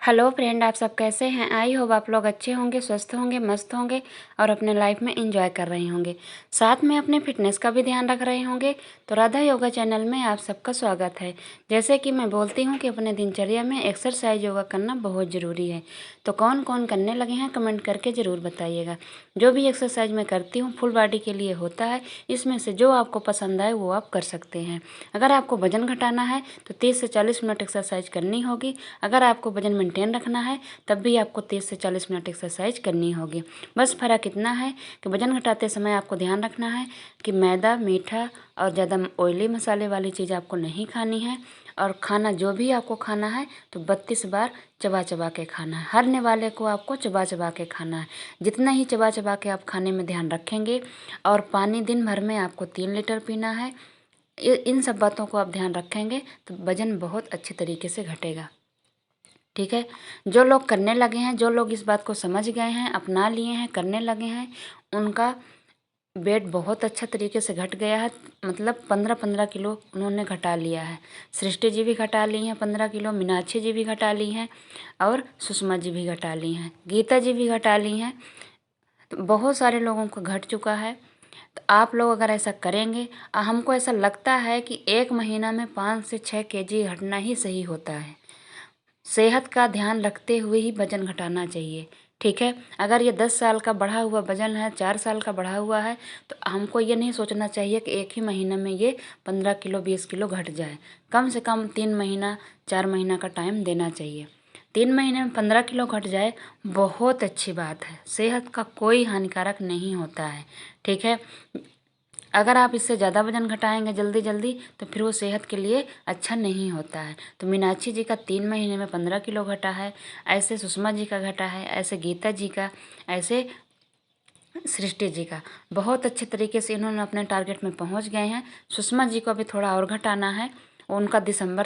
Hello friend, आप सब कैसे हैं। आई होप आप लोग अच्छे होंगे, स्वस्थ होंगे, मस्त होंगे और अपने लाइफ में एंजॉय कर रहे होंगे। साथ में अपने फिटनेस का भी ध्यान रख रहे होंगे। तो राधा योगा चैनल में आप सबका स्वागत है। जैसे कि मैं बोलती हूं कि अपने दिनचर्या में एक्सरसाइज योगा करना बहुत ज़रूरी है। तो कौन कौन करने लगे हैं कमेंट करके ज़रूर बताइएगा। जो भी एक्सरसाइज मैं करती हूँ फुल बॉडी के लिए होता है। इसमें से जो आपको पसंद आए वो आप कर सकते हैं। अगर आपको वजन घटाना है तो 30 से 40 मिनट एक्सरसाइज करनी होगी। अगर आपको वजन मेंटेन रखना है तब भी आपको 30 से 40 मिनट एक्सरसाइज करनी होगी। बस फ़र्क इतना है कि वजन घटाते समय आपको ध्यान रखना है कि मैदा, मीठा और ज़्यादा ऑयली मसाले वाली चीज़ आपको नहीं खानी है। और खाना जो भी आपको खाना है तो 32 बार चबा चबा के खाना है। हरने वाले को आपको चबा चबा के खाना है। जितना ही चबा चबा के आप खाने में ध्यान रखेंगे। और पानी दिन भर में आपको 3 लीटर पीना है। इन सब बातों को आप ध्यान रखेंगे तो वज़न बहुत अच्छे तरीके से घटेगा। ठीक है। जो लोग करने लगे हैं, जो लोग इस बात को समझ गए हैं, अपना लिए हैं, करने लगे हैं, उनका वेट बहुत अच्छा तरीके से घट गया है। मतलब 15-15 किलो उन्होंने घटा लिया है। सृष्टि जी भी घटा ली हैं 15 किलो, मीनाक्षी जी भी घटा ली हैं और सुषमा जी भी घटा ली हैं, गीता जी भी घटा ली हैं। तो बहुत सारे लोगों को घट चुका है। तो आप लोग अगर ऐसा करेंगे, हमको ऐसा लगता है कि 1 महीना में 5 से 6 केजी घटना ही सही होता है। सेहत का ध्यान रखते हुए ही वज़न घटाना चाहिए। ठीक है। अगर ये 10 साल का बढ़ा हुआ वज़न है, 4 साल का बढ़ा हुआ है, तो हमको ये नहीं सोचना चाहिए कि एक ही महीने में ये 15 किलो 20 किलो घट जाए। कम से कम 3 महीना 4 महीना का टाइम देना चाहिए। 3 महीने में 15 किलो घट जाए बहुत अच्छी बात है। सेहत का कोई हानिकारक नहीं होता है। ठीक है। अगर आप इससे ज़्यादा वज़न घटाएंगे जल्दी जल्दी तो फिर वो सेहत के लिए अच्छा नहीं होता है। तो मीनाक्षी जी का 3 महीने में 15 किलो घटा है, ऐसे सुषमा जी का घटा है, ऐसे गीता जी का, ऐसे सृष्टि जी का। बहुत अच्छे तरीके से इन्होंने अपने टारगेट में पहुंच गए हैं। सुषमा जी को अभी थोड़ा और घटाना है। उनका दिसंबर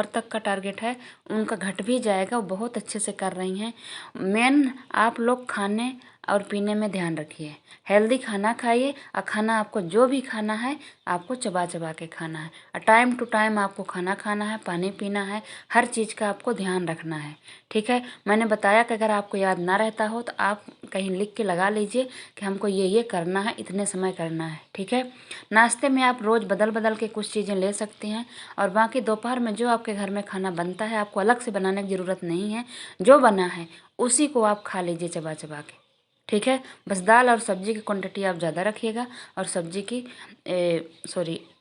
तक का टारगेट है। उनका घट भी जाएगा, वो बहुत अच्छे से कर रही हैं। मेन आप लोग खाने और पीने में ध्यान रखिए। हेल्दी खाना खाइए और खाना आपको जो भी खाना है आपको चबा चबा के खाना है। और टाइम टू टाइम आपको खाना खाना है, पानी पीना है, हर चीज़ का आपको ध्यान रखना है। ठीक है। मैंने बताया कि अगर आपको याद ना रहता हो तो आप कहीं लिख के लगा लीजिए कि हमको ये करना है, इतने समय करना है। ठीक है। नाश्ते में आप रोज़ बदल बदल के कुछ चीज़ें ले सकते हैं। और बाकी दोपहर में जो आपके घर में खाना बनता है आपको अलग से बनाने की ज़रूरत नहीं है। जो बना है उसी को आप खा लीजिए चबा चबा के। ठीक है। बस दाल और सब्जी की क्वांटिटी आप ज़्यादा रखिएगा और सब्जी की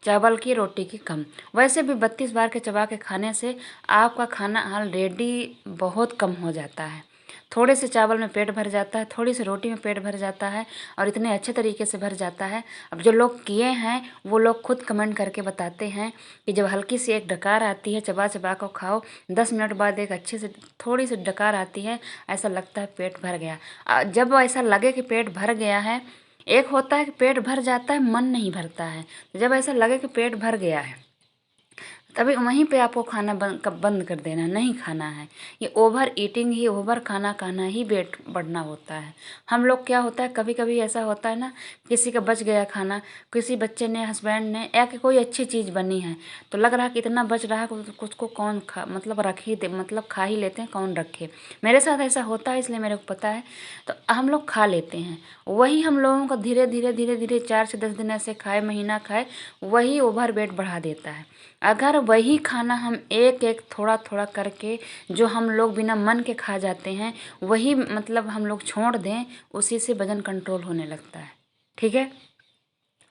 चावल की, रोटी की कम। वैसे भी 32 बार के चबा के खाने से आपका खाना ऑलरेडी बहुत कम हो जाता है। थोड़े से चावल में पेट भर जाता है, थोड़ी सी रोटी में पेट भर जाता है और इतने अच्छे तरीके से भर जाता है। अब जो लोग किए हैं वो लोग खुद कमेंट करके बताते हैं कि जब हल्की सी एक डकार आती है, चबा चबा को खाओ, 10 मिनट बाद एक अच्छे से थोड़ी सी डकार आती है, ऐसा लगता है पेट भर गया। जब ऐसा लगे कि पेट भर गया है, एक होता है कि पेट भर जाता है मन नहीं भरता है। जब ऐसा लगे कि पेट भर गया है तभी वहीं पे आपको खाना बंद कर देना, नहीं खाना है। ये ओवर ईटिंग ही, ओवर खाना खाना ही वेट बढ़ना होता है। हम लोग क्या होता है, कभी कभी ऐसा होता है ना, किसी का बच गया खाना, किसी बच्चे ने, हस्बैंड ने, या कि कोई अच्छी चीज़ बनी है तो लग रहा है कि इतना बच रहा है कुछ को कौन खा, मतलब रख ही दे, मतलब खा ही लेते हैं, कौन रखे। मेरे साथ ऐसा होता है इसलिए मेरे को पता है। तो हम लोग खा लेते हैं। वही हम लोगों को धीरे धीरे धीरे धीरे 4 से 10 दिन ऐसे खाए, महीना खाए, वही ओवर वेट बढ़ा देता है। अगर वही खाना हम एक एक थोड़ा थोड़ा करके, जो हम लोग बिना मन के खा जाते हैं, वही मतलब हम लोग छोड़ दें, उसी से वज़न कंट्रोल होने लगता है। ठीक है।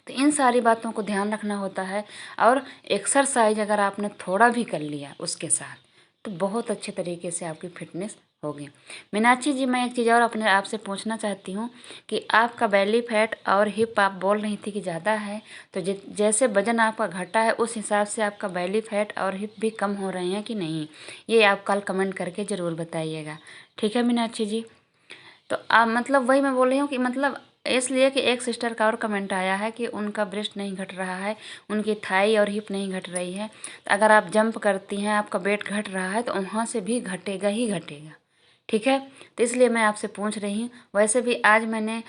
तो इन सारी बातों को ध्यान रखना होता है। और एक्सरसाइज अगर आपने थोड़ा भी कर लिया उसके साथ तो बहुत अच्छे तरीके से आपकी फिटनेस होगी। मीनाक्षी जी, मैं एक चीज़ और अपने आपसे पूछना चाहती हूँ कि आपका बेली फैट और हिप आप बोल रही थी कि ज़्यादा है, तो जैसे वज़न आपका घटा है उस हिसाब से आपका बेली फैट और हिप भी कम हो रहे हैं कि नहीं, ये आप कल कमेंट करके ज़रूर बताइएगा। ठीक है मीनाक्षी जी। तो मतलब वही मैं बोल रही हूँ कि मतलब इसलिए कि एक सिस्टर का और कमेंट आया है कि उनका ब्रेस्ट नहीं घट रहा है, उनकी थाई और हिप नहीं घट रही है। तो अगर आप जंप करती हैं, आपका वेट घट रहा है तो वहाँ से भी घटेगा ही घटेगा। ठीक है। तो इसलिए मैं आपसे पूछ रही हूँ। वैसे भी आज मैंने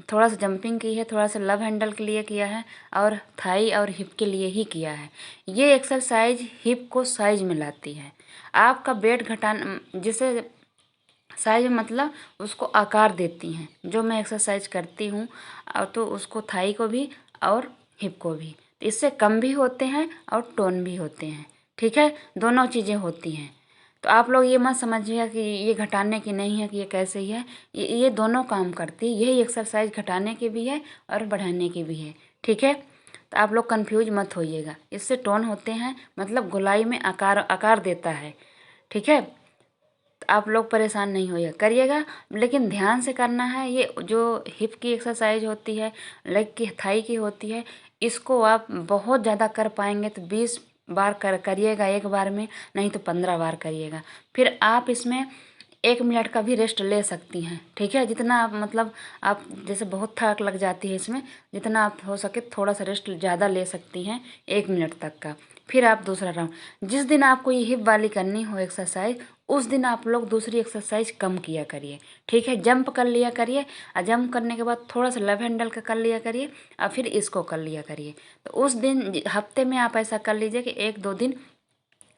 थोड़ा सा जंपिंग की है, थोड़ा सा लव हैंडल के लिए किया है और थाई और हिप के लिए ही किया है। ये एक्सरसाइज हिप को साइज में लाती है। आपका वेट घटाना, जिसे साइज मतलब उसको आकार देती हैं, जो मैं एक्सरसाइज करती हूँ, और तो उसको थाई को भी और हिप को भी, तो इससे कम भी होते हैं और टोन भी होते हैं। ठीक है, दोनों चीज़ें होती हैं। तो आप लोग ये मत समझिएगा कि ये घटाने की नहीं है, कि ये कैसे ही है, ये दोनों काम करती है। यही एक्सरसाइज घटाने की भी है और बढ़ाने की भी है। ठीक है, तो आप लोग कंफ्यूज मत होइएगा। इससे टोन होते हैं, मतलब गोलाई में आकार आकार देता है। ठीक है, आप लोग परेशान नहीं होइएगा, करिएगा, लेकिन ध्यान से करना है। ये जो हिप की एक्सरसाइज होती है, लेग की, थाई की होती है, इसको आप बहुत ज़्यादा कर पाएंगे तो 20 बार करिएगा एक बार में, नहीं तो 15 बार करिएगा। फिर आप इसमें 1 मिनट का भी रेस्ट ले सकती हैं। ठीक है, जितना आप मतलब आप जैसे बहुत थक लग जाती है इसमें, जितना आप हो सके थोड़ा सा रेस्ट ज़्यादा ले सकती हैं, 1 मिनट तक का। फिर आप दूसरा राउंड, जिस दिन आपको ये हिप वाली करनी हो एक्सरसाइज, उस दिन आप लोग दूसरी एक्सरसाइज कम किया करिए। ठीक है, जंप कर लिया करिए, और जंप करने के बाद थोड़ा सा लेव हैंडल का कर लिया करिए, और फिर इसको कर लिया करिए। तो उस दिन हफ्ते में आप ऐसा कर लीजिए कि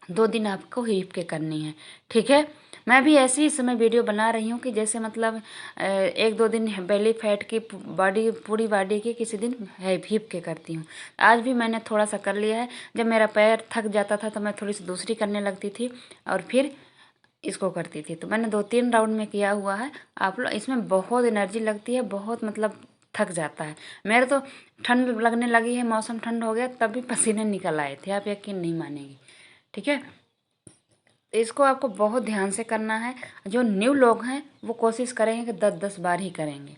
2 दिन आपको हिप के करनी है। ठीक है, मैं भी ऐसे ही इस समय वीडियो बना रही हूँ कि जैसे मतलब 1-2 दिन बेली फैट की बॉडी, पूरी बॉडी की, किसी दिन हिप के करती हूँ। आज भी मैंने थोड़ा सा कर लिया है। जब मेरा पैर थक जाता था तो मैं थोड़ी सी दूसरी करने लगती थी और फिर इसको करती थी। तो मैंने 2-3 राउंड में किया हुआ है। आप लोग, इसमें बहुत एनर्जी लगती है, बहुत मतलब थक जाता है। मेरे तो ठंड लगने लगी है, मौसम ठंड हो गया तब भी पसीने निकल आए थे, आप यकीन नहीं मानेंगी। ठीक है, इसको आपको बहुत ध्यान से करना है। जो न्यू लोग हैं वो कोशिश करेंगे कि 10-10 बार ही करेंगे।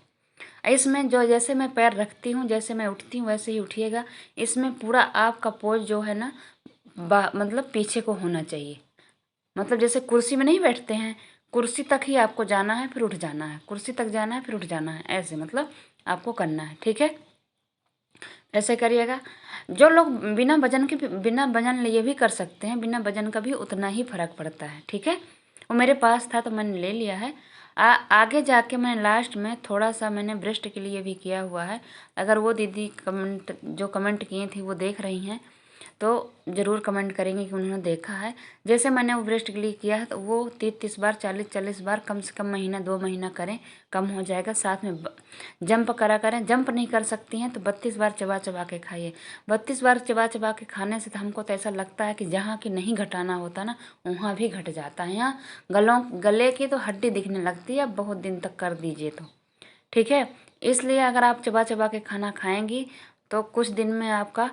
इसमें जो जैसे मैं पैर रखती हूँ, जैसे मैं उठती हूँ, वैसे ही उठिएगा। इसमें पूरा आपका पोज जो है ना, मतलब पीछे को होना चाहिए। मतलब जैसे कुर्सी में नहीं बैठते हैं, कुर्सी तक ही आपको जाना है, फिर उठ जाना है, कुर्सी तक जाना है, फिर उठ जाना है, ऐसे मतलब आपको करना है। ठीक है, ऐसे करिएगा। जो लोग बिना वजन लिए भी कर सकते हैं, बिना वजन का भी उतना ही फर्क पड़ता है। ठीक है, वो मेरे पास था तो मैंने ले लिया है। आगे जाके मैं लास्ट में थोड़ा सा मैंने ब्रेस्ट के लिए भी किया हुआ है। अगर वो दीदी जो कमेंट किए थी वो देख रही हैं तो ज़रूर कमेंट करेंगे कि उन्होंने देखा है। जैसे मैंने वो ब्रेस्ट के लिए किया है तो वो 30-30 बार, 40-40 बार कम से कम महीना 2 महीना करें, कम हो जाएगा। साथ में जंप करा करें। जंप नहीं कर सकती हैं तो 32 बार चबा चबा के खाइए। 32 बार चबा चबा के खाने से तो हमको तो ऐसा लगता है कि जहाँ की नहीं घटाना होता ना, वहाँ भी घट जाता है। यहाँ गले की तो हड्डी दिखने लगती है, बहुत दिन तक कर दीजिए तो। ठीक है, इसलिए अगर आप चबा चबा के खाना खाएंगी तो कुछ दिन में आपका,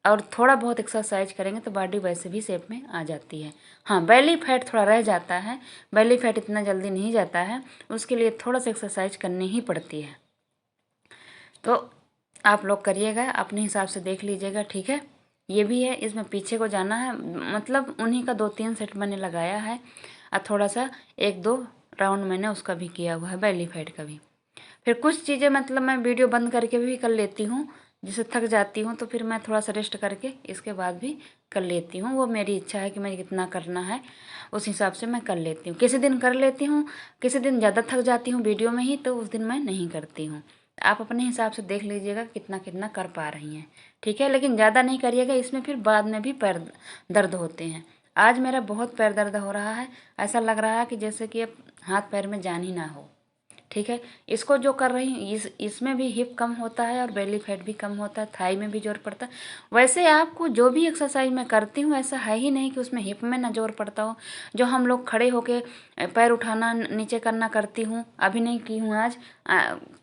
और थोड़ा बहुत एक्सरसाइज करेंगे तो बॉडी वैसे भी शेप में आ जाती है। हाँ, बेली फैट थोड़ा रह जाता है, बेली फैट इतना जल्दी नहीं जाता है, उसके लिए थोड़ा सा एक्सरसाइज करनी ही पड़ती है। तो आप लोग करिएगा, अपने हिसाब से देख लीजिएगा। ठीक है, ये भी है, इसमें पीछे को जाना है, मतलब उन्हीं का 2-3 सेट मैंने लगाया है, और थोड़ा सा 1-2 राउंड मैंने उसका भी किया हुआ है, बेली फैट का भी। फिर कुछ चीज़ें मतलब मैं वीडियो बंद करके भी कर लेती हूँ, जिससे थक जाती हूँ तो फिर मैं थोड़ा सा रेस्ट करके इसके बाद भी कर लेती हूँ। वो मेरी इच्छा है कि मैं कितना करना है, उस हिसाब से मैं कर लेती हूँ। किसी दिन कर लेती हूँ, किसी दिन ज़्यादा थक जाती हूँ वीडियो में ही, तो उस दिन मैं नहीं करती हूँ। आप अपने हिसाब से देख लीजिएगा कितना कितना कर पा रही हैं। ठीक है, लेकिन ज़्यादा नहीं करिएगा, इसमें फिर बाद में भी पैर दर्द होते हैं। आज मेरा बहुत पैर दर्द हो रहा है, ऐसा लग रहा है कि जैसे कि अब हाथ पैर में जान ही ना हो। ठीक है, इसको जो कर रही हूँ, इसमें भी हिप कम होता है और बेली फैट भी कम होता है, थाई में भी जोर पड़ता है। वैसे आपको जो भी एक्सरसाइज मैं करती हूँ, ऐसा है ही नहीं कि उसमें हिप में ना जोर पड़ता हो। जो हम लोग खड़े होके पैर उठाना, नीचे करना करती हूँ, अभी नहीं की हूँ आज,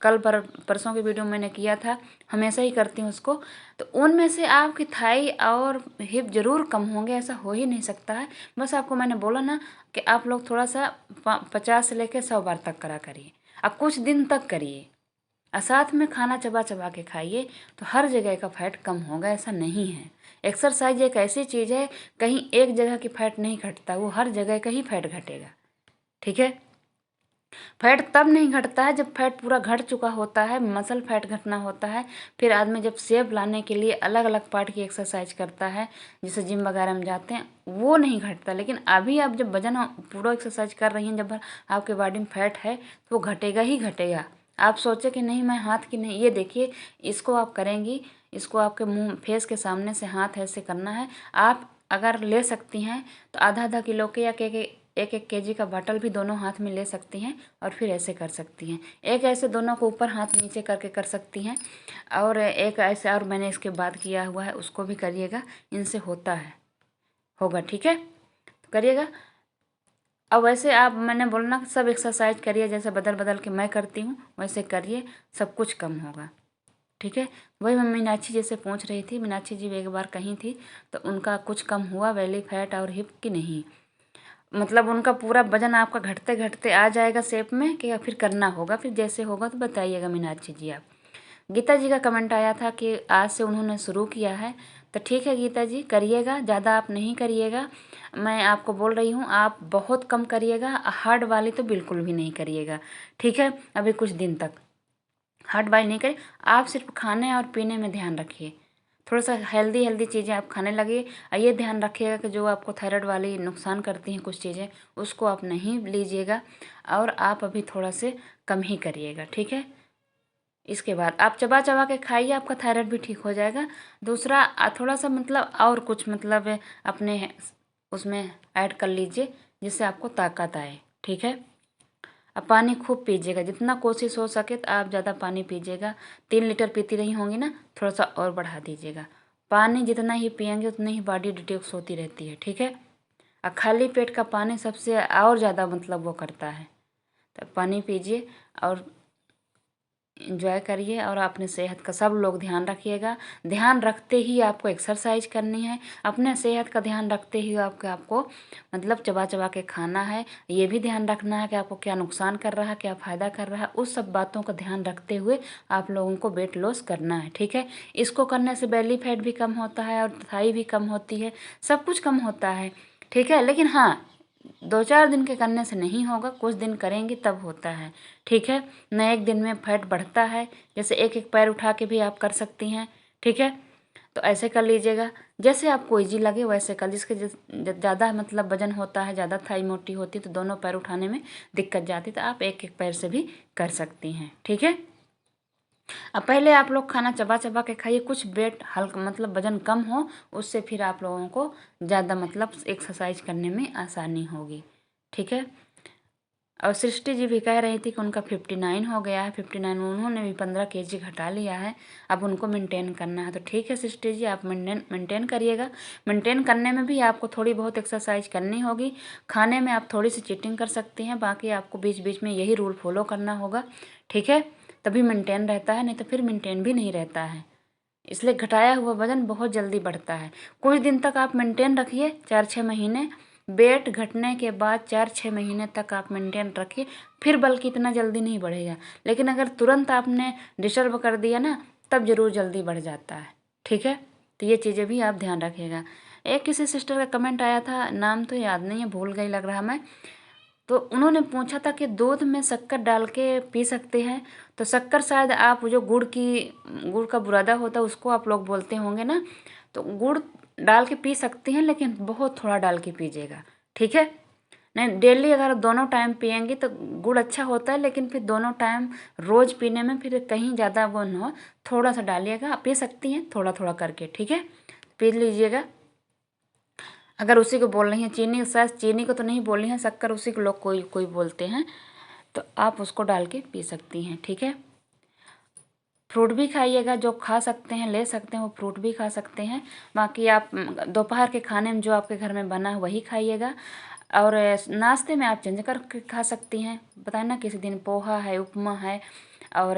कल परसों की वीडियो मैंने किया था, हमेशा ही करती हूँ उसको। तो उनमें से आपकी थाई और हिप ज़रूर कम होंगे, ऐसा हो ही नहीं सकता है। बस आपको मैंने बोला ना कि आप लोग थोड़ा सा 50 से लेकर 100 बार तक करा करिए, अब कुछ दिन तक करिए, और साथ में खाना चबा चबा के खाइए, तो हर जगह का फैट कम होगा। ऐसा नहीं है, एक्सरसाइज एक ऐसी चीज़ है, कहीं एक जगह की फैट नहीं घटता, वो हर जगह का ही फैट घटेगा। ठीक है, फैट तब नहीं घटता है जब फैट पूरा घट चुका होता है, मसल फैट घटना होता है। फिर आदमी जब शेप लाने के लिए अलग अलग पार्ट की एक्सरसाइज करता है, जैसे जिम वगैरह में जाते हैं, वो नहीं घटता। लेकिन अभी आप जब वजन पूरा एक्सरसाइज कर रही हैं, जब आपके बॉडी में फैट है तो वो घटेगा ही घटेगा। आप सोचे कि नहीं मैं हाथ की नहीं, ये देखिए, इसको आप करेंगी, इसको आपके मुंह फेस के सामने से हाथ ऐसे करना है, आप अगर ले सकती हैं तो आधा आधा किलो के या एक एक केजी का बॉटल भी दोनों हाथ में ले सकती हैं और फिर ऐसे कर सकती हैं। एक ऐसे दोनों को ऊपर हाथ नीचे करके कर सकती हैं और एक ऐसे, और मैंने इसके बाद किया हुआ है उसको भी करिएगा, इनसे होगा। ठीक है, तो करिएगा। अब वैसे आप, मैंने बोलना सब एक्सरसाइज करिए, जैसे बदल बदल के मैं करती हूँ वैसे करिए, सब कुछ कम होगा। ठीक है, वही मैं मीनाक्षी जी से पूछ रही थी। मीनाक्षी जी एक बार कहीं थी तो उनका कुछ कम हुआ बेली फैट और हिप की नहीं, मतलब उनका पूरा वजन आपका घटते घटते आ जाएगा शेप में, कि फिर करना होगा, फिर जैसे होगा तो बताइएगा मीनाक्षी जी आप। गीता जी का कमेंट आया था कि आज से उन्होंने शुरू किया है, तो ठीक है गीता जी करिएगा, ज़्यादा आप नहीं करिएगा। मैं आपको बोल रही हूँ आप बहुत कम करिएगा, हार्ड वाली तो बिल्कुल भी नहीं करिएगा। ठीक है, अभी कुछ दिन तक हार्ड वाली नहीं करिए, आप सिर्फ खाने और पीने में ध्यान रखिए, थोड़ा सा हेल्दी चीज़ें आप खाने लगिए। और ये ध्यान रखिएगा कि जो आपको थायराइड वाली नुकसान करती हैं कुछ चीज़ें, उसको आप नहीं लीजिएगा, और आप अभी थोड़ा से कम ही करिएगा। ठीक है, इसके बाद आप चबा चबा के खाइए, आपका थायराइड भी ठीक हो जाएगा। दूसरा थोड़ा सा मतलब और कुछ मतलब अपने उसमें ऐड कर लीजिए जिससे आपको ताकत आए। ठीक है, अब पानी खूब पीजिएगा, जितना कोशिश हो सके तो आप ज़्यादा पानी पीजिएगा। 3 लीटर पीती रही होंगी ना, थोड़ा सा और बढ़ा दीजिएगा। पानी जितना ही पियेंगे उतनी ही बॉडी डिटॉक्स होती रहती है। ठीक है, और खाली पेट का पानी सबसे और ज़्यादा मतलब वो करता है, तो पानी पीजिए और एंजॉय करिए। और अपने सेहत का सब लोग ध्यान रखिएगा। ध्यान रखते ही आपको एक्सरसाइज करनी है, अपने सेहत का ध्यान रखते ही आपको मतलब चबा चबा के खाना है। ये भी ध्यान रखना है कि आपको क्या नुकसान कर रहा है, क्या फ़ायदा कर रहा है, उस सब बातों का ध्यान रखते हुए आप लोगों को वेट लॉस करना है। ठीक है, इसको करने से बेली फैट भी कम होता है और थाई भी कम होती है, सब कुछ कम होता है। ठीक है, लेकिन हाँ 2-4 दिन के करने से नहीं होगा, कुछ दिन करेंगे तब होता है। ठीक है, न एक दिन में फैट बढ़ता है, जैसे एक एक पैर उठा के भी आप कर सकती हैं। ठीक है, तो ऐसे कर लीजिएगा, जैसे आपको ईजी लगे वैसे कर। जिसके ज़्यादा मतलब वजन होता है, ज़्यादा थाई मोटी होती है तो दोनों पैर उठाने में दिक्कत जाती, तो आप एक एक पैर से भी कर सकती हैं। ठीक है, अब पहले आप लोग खाना चबा चबा के खाइए, कुछ वेट हल्का मतलब वजन कम हो, उससे फिर आप लोगों को ज़्यादा मतलब एक्सरसाइज करने में आसानी होगी। ठीक है, और सृष्टि जी भी कह रही थी कि उनका 59 हो गया है, 59 उन्होंने भी 15 केजी घटा लिया है, अब उनको मेंटेन करना है। तो ठीक है सृष्टि जी, आप मेंटेन करिएगा। मेंटेन करने में भी आपको थोड़ी बहुत एक्सरसाइज करनी होगी, खाने में आप थोड़ी सी चीटिंग कर सकती हैं, बाकी आपको बीच बीच में यही रूल फॉलो करना होगा। ठीक है, तभी मेंटेन रहता है, नहीं तो फिर मेंटेन भी नहीं रहता है। इसलिए घटाया हुआ वजन बहुत जल्दी बढ़ता है। कुछ दिन तक आप मेंटेन रखिए, 4-6 महीने, वेट घटने के बाद 4-6 महीने तक आप मेंटेन रखिए, फिर बल्कि इतना जल्दी नहीं बढ़ेगा। लेकिन अगर तुरंत आपने डिस्टर्ब कर दिया ना, तब ज़रूर जल्दी बढ़ जाता है। ठीक है, तो ये चीज़ें भी आप ध्यान रखिएगा। एक किसी सिस्टर का कमेंट आया था, नाम तो याद नहीं है, भूल गई लग रहा मैं, तो उन्होंने पूछा था कि दूध में शक्कर डाल के पी सकते हैं। तो शक्कर शायद आप जो गुड़ का बुरादा होता है उसको आप लोग बोलते होंगे ना, तो गुड़ डाल के पी सकते हैं, लेकिन बहुत थोड़ा डाल के पीजिएगा। ठीक है, नहीं डेली अगर दोनों टाइम पियेंगे तो गुड़ अच्छा होता है, लेकिन फिर दोनों टाइम रोज़ पीने में फिर कहीं ज़्यादा वो न हो, थोड़ा सा डालिएगा, पी सकती हैं थोड़ा थोड़ा करके। ठीक है, पी लीजिएगा। अगर उसी को बोल रही हैं चीनी, शायद चीनी को तो नहीं बोल रही हैं, शक्कर उसी को लोग कोई कोई बोलते हैं, तो आप उसको डाल के पी सकती हैं। ठीक है, फ्रूट भी खाइएगा, जो खा सकते हैं ले सकते हैं वो फ्रूट भी खा सकते हैं। बाकी आप दोपहर के खाने में जो आपके घर में बना है वही खाइएगा, और नाश्ते में आप चेंज करके खा सकती हैं। बताए ना, किसी दिन पोहा है, उपमा है, और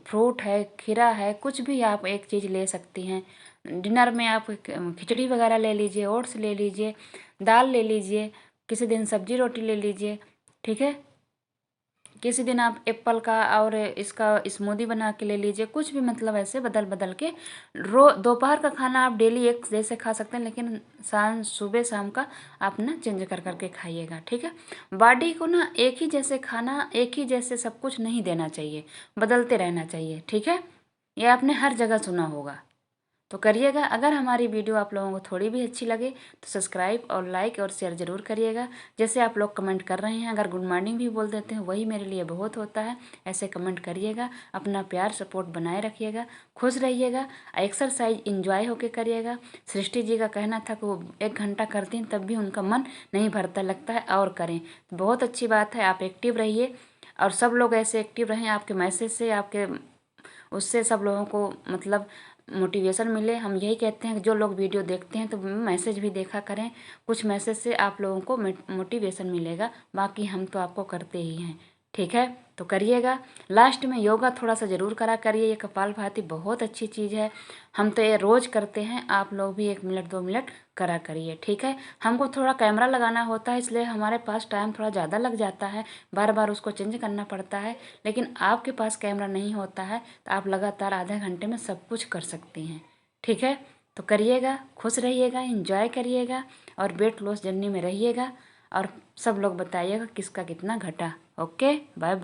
फ्रूट है, खीरा है, कुछ भी आप एक चीज़ ले सकती हैं। डिनर में आप खिचड़ी वगैरह ले लीजिए, ओट्स ले लीजिए, दाल ले लीजिए, किसी दिन सब्जी रोटी ले लीजिए। ठीक है, किसी दिन आप एप्पल का और इसका स्मूदी बना के ले लीजिए, कुछ भी मतलब ऐसे बदल बदल के। दोपहर का खाना आप डेली एक जैसे खा सकते हैं, लेकिन सुबह शाम का आप ना चेंज कर करके खाइएगा। ठीक है, बॉडी को ना एक ही जैसे खाना, एक ही जैसे सब कुछ नहीं देना चाहिए, बदलते रहना चाहिए। ठीक है, ये आपने हर जगह सुना होगा, तो करिएगा। अगर हमारी वीडियो आप लोगों को थोड़ी भी अच्छी लगे तो सब्सक्राइब और लाइक और शेयर ज़रूर करिएगा। जैसे आप लोग कमेंट कर रहे हैं, अगर गुड मॉर्निंग भी बोल देते हैं वही मेरे लिए बहुत होता है। ऐसे कमेंट करिएगा, अपना प्यार सपोर्ट बनाए रखिएगा, खुश रहिएगा, एक्सरसाइज इंजॉय होके करिएगा। सृष्टि जी का कहना था कि वो 1 घंटा करती हैं तब भी उनका मन नहीं भरता, लगता है और करें। बहुत अच्छी बात है, आप एक्टिव रहिए और सब लोग ऐसे एक्टिव रहें। आपके मैसेज से, आपके उससे सब लोगों को मतलब मोटिवेशन मिले। हम यही कहते हैं कि जो लोग वीडियो देखते हैं तो मैसेज भी देखा करें, कुछ मैसेज से आप लोगों को मोटिवेशन मिलेगा। बाकी हम तो आपको करते ही हैं, ठीक है। तो करिएगा। लास्ट में योगा थोड़ा सा ज़रूर करा करिए, ये कपालभाति बहुत अच्छी चीज़ है। हम तो ये रोज़ करते हैं, आप लोग भी 1 मिनट 2 मिनट करा करिए, ठीक है। हमको थोड़ा कैमरा लगाना होता है इसलिए हमारे पास टाइम थोड़ा ज़्यादा लग जाता है, बार बार उसको चेंज करना पड़ता है। लेकिन आपके पास कैमरा नहीं होता है तो आप लगातार आधे घंटे में सब कुछ कर सकती हैं, ठीक है। तो करिएगा, खुश रहिएगा, एंजॉय करिएगा और वेट लॉस जर्नी में रहिएगा। और सब लोग बताइएगा किसका कितना घटा। Okay, bye bye.